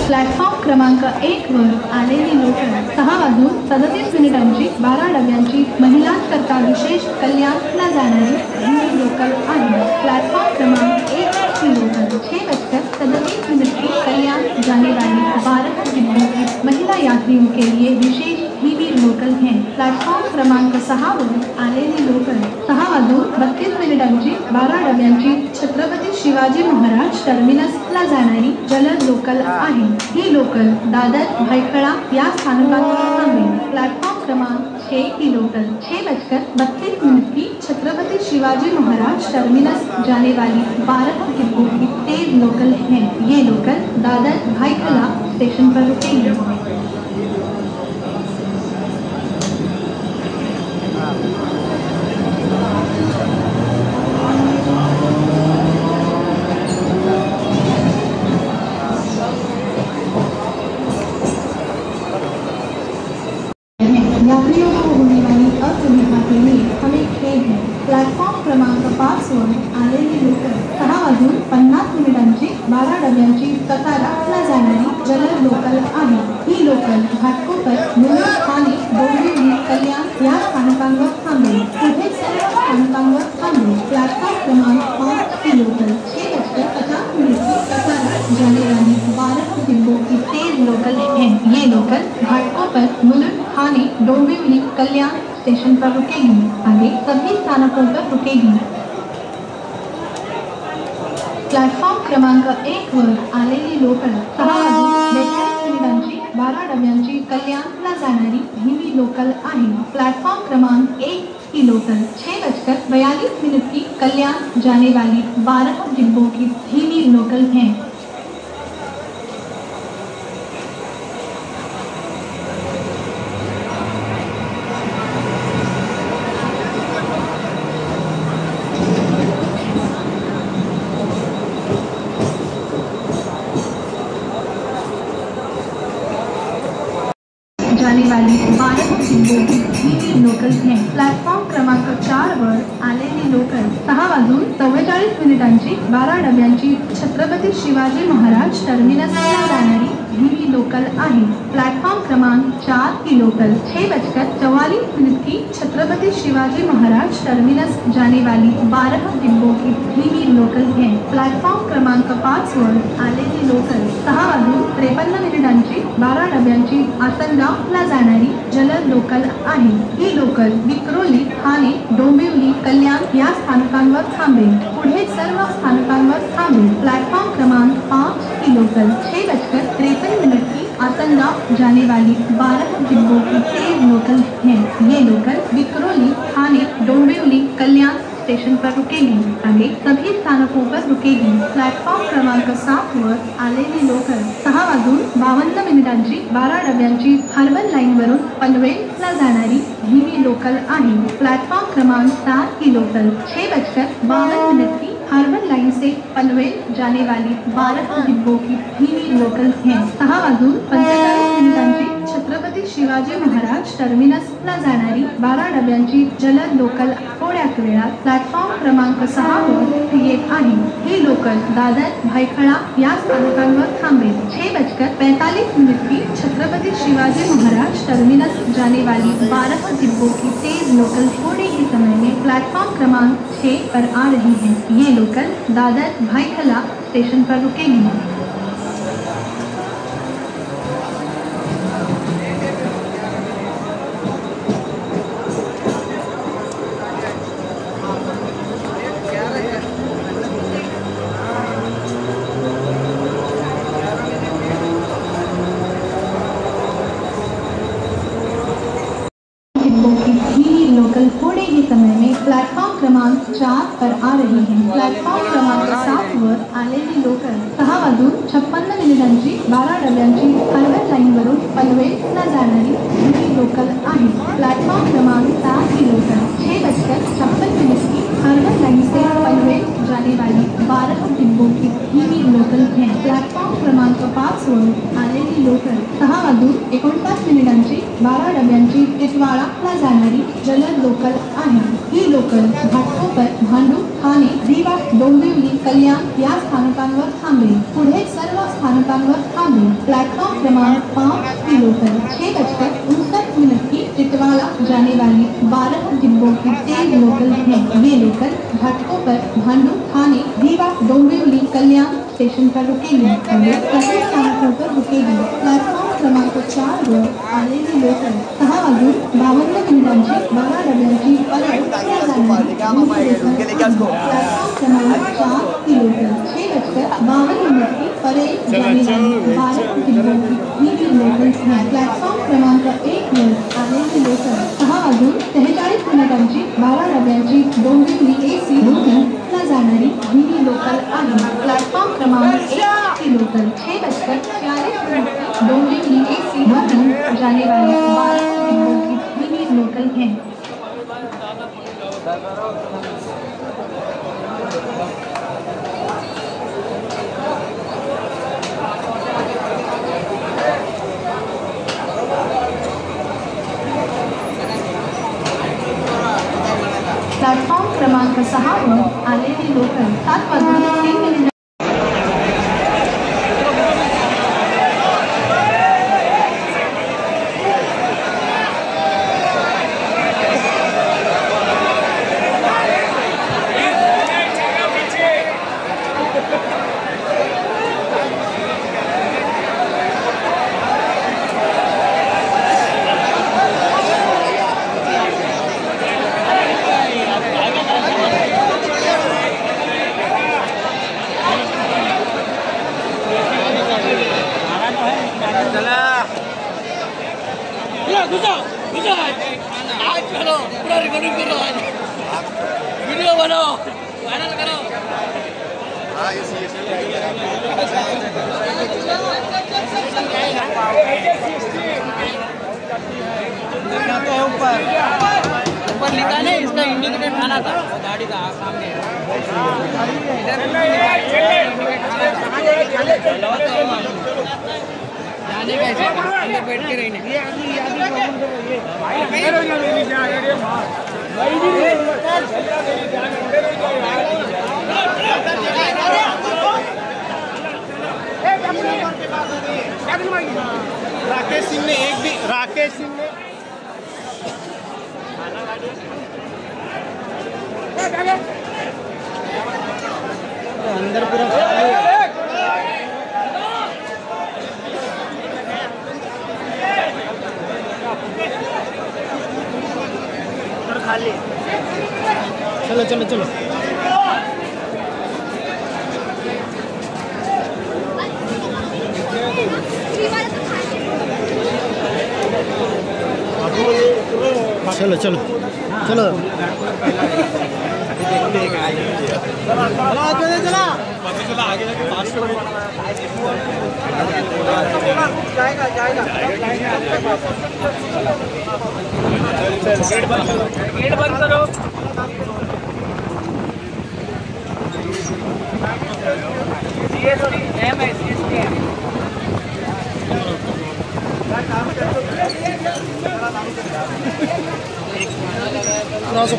Platform क्रमांक 1 वर आलेली लोकल 6 वाजून 37 मिनिटांची 12 डब्यांची महिलांकरता विशेष कल्याणला जाणारी ही लोकल आहे। प्लॅटफॉर्म क्रमांक 1 की लोकल 6:37 की कल्याण जाने वाली 12 डिब्बों की महिला यात्रियों के लिए विशेष ही भी लोकल है। प्लॅटफॉर्म क्रमांक 6 वर आलेली लोकल 6 वाजून 32 मिनिटांची 12 डब्यांची छत्रपती शिवाजी महाराज टर्मिनसला जाणारी जलद लोकल आहे। ही लोकल दादर भायखळा या स्थानकांवर थांबेल। प्लॅटफॉर्म क्रमांक 6 की लोकल 6:32 की छत्रपति शिवाजी महाराज टर्मिनस जाने वाली 12 डिब्बों की तेज लोकल है। ये लोकल दादर भायखला स्टेशन पर रुकेगी। यात्रियों को होने वाली असुविधा के लिए हमें खेद है। प्लॅटफॉर्म क्रमांक 5 वर आलेली लोकल 6 वाजून 50 मिनिटांची 12 डब्यांची कताराला जाणारी जलद लोकल आहे। ही लोकल घाटकोपर मुंबई ठाणे डोंबिवली कल्याण या स्थानकांवर थांबेल। पुढे सर्व स्थानकांवर थांबेल। प्लॅटफॉर्म क्रमांक 5 की लोकल 6:50 की कतारा जाने वाली 12 डिब्बों की तेज लोकल है। ये लोकल घाटकोपर मुंबई ठाणे डोंबिवली कल्याण स्टेशन पर रुकेगी। आगे सभी स्थानकों पर रुकेगी। प्लॅटफॉर्म क्रमांक 1 वर आलेली लोकल 6 वाजून 42 मिनिटांची 12 डब्यांची कल्याणला जाणारी ही लोकल आहे। प्लॅटफॉर्म क्रमांक 1 की लोकल 6:42 की कल्याण जाने वाली 12 डिब्बों की धीमी लोकल है। जाने वाली 12 डिब्बों की धीमी लोकल है। प्लॅटफॉर्म क्रमांक 4 वर आलेली लोकल 6 वाजून 44 मिनिटांची 12 डब्यांची छत्रपती शिवाजी महाराज टर्मिनसला जाणारी धीमी लोकल आहे। प्लॅटफॉर्म क्रमांक 4 की लोकल 6:44 की छत्रपति शिवाजी महाराज टर्मिनस जाने वाली 12 डिब्बों की धीमी लोकल है। प्लॅटफॉर्म क्रमांक 5 वर आलेली लोकल 6 वाजून 53 मिनिटांची 12 डब्यांची आसनगावला जाणारी जलद लोकल आहे। ही लोकल विक्रोली ठाणे डोंबिवली कल्याण या स्थानकांवर थांबेल। पुढे सर्व स्थानकांवर थांबेल। प्लॅटफॉर्म क्रमांक 5 की लोकल 6:53 की आसनगाव जाने वाली 12 डिब्बों की तेज लोकल है। ये लोकल विक्रोली ठाणे डोंबिवली कल्याण स्टेशन पर रुकेगी। आगे सभी स्थानकों पर रुकेगी। प्लॅटफॉर्म क्रमांक 7 वर आलेली लोकल 6 वाजून 52 मिनिटांची 12 डब्यांची हार्बर लाईन वरून पनवेलला जाणारी धीमी लोकल आहे। प्लॅटफॉर्म क्रमांक 7 की लोकल 6:52 की हार्बर लाइन से पनवेल जाने वाली 12 डिब्बों की धीमी लोकल है। 6 वाजून 45 मिनिटांची छत्रपती शिवाजी महाराज टर्मिनसला जाणारी 12 डब्यांची जलद लोकल थोड्याच वेळात प्लॅटफॉर्म क्रमांक 6 वर येत आहे। ही लोकल दादर भायखळा या स्थानकांवर थांबेल। 6:45 की छत्रपति शिवाजी महाराज टर्मिनस जाने वाली 12 डिब्बों की तेज लोकल थोड़े ही समय में प्लेटफॉर्म क्रमांक 6 पर आ रही है। ये लोकल दादर भायखला स्टेशन पर रुकेगी। लोकल थोड़े ही समय में प्लेटफॉर्म क्रमांक 4 पर आ रही है। प्लेटफॉर्म क्रमांक 7 वर आलेली लोकल 6 वाजून 56 मिनिटांची 12 डब्यांची हार्बर लाईन वरून पनवेलला जाणारी ही लोकल आहे। प्लेटफॉर्म क्रमांक 7 की लोकल 6:56 की हार्बर लाइन से पनवेल जाने वाली 12 डिब्बों की धीमी लोकल है। प्लेटफॉर्म क्रमांक 5 वर आलेली लोकल 6 वाजून 49 मिनिटांची 12 डब्यांची टिटवाळाला जाणारी जलद लोकल आहे। ही लोकल घाटकोपर, भांडूप, ठाणे, रीवा, डोंबिवली, कल्याण या स्थानकांवर थांबेल. पुढे सर्व स्थानकांवर थांबेल. प्लेटफॉर्म क्रमांक 5 की लोकल 6:59 की टिटवाला जाने वाली 12 डिब्बों की तेज लोकल है. ये लोकल घाटकोपर, भांडूप, ठाणे, रीवा, डोंबिवली, कल्याण स्टेशन पर रुकेगी. सभी स्थानकों पर रुकेगी. प्लेटफॉर्म क्रमांक 4 वर आलेली लोकल 6:52 12 डब्यांची परत जाणारी प्लेटफॉर्म क्रमांक 4 की लोकल 6:52 की परेड जाने वाली 12 डिब्बों की ही लोकल है. प्लेटफॉर्म क्रमांक 1 वर आलेली लोकल 6:43 12 डब्यांची डोंबिवली AC रुटीनला जाणारी ही लोकल आहे. प्लेटफॉर्म क्रमांक 1 की लोकल 6:40 डोंबिवली AC रुटीन जाने वाली 12 डिब्बों की ही लोकल है. प्लॅटफॉर्म क्रमांक 6 वर आलेली लोकल 7:03 आज करो पूरा रिकॉर्डिंग करो आज वीडियो बनाओ वायरल करो. ऊपर लिखा नहीं इसका इंडिकेटर आना था गाड़ी का सामने जाने कैसे अंदर बैठ के रहने राकेश सिंह ने अंदर पूरा खाली. चलो चलो चलो चलो चलो चलो आगे गेट बंद करो. एम है क्रॉस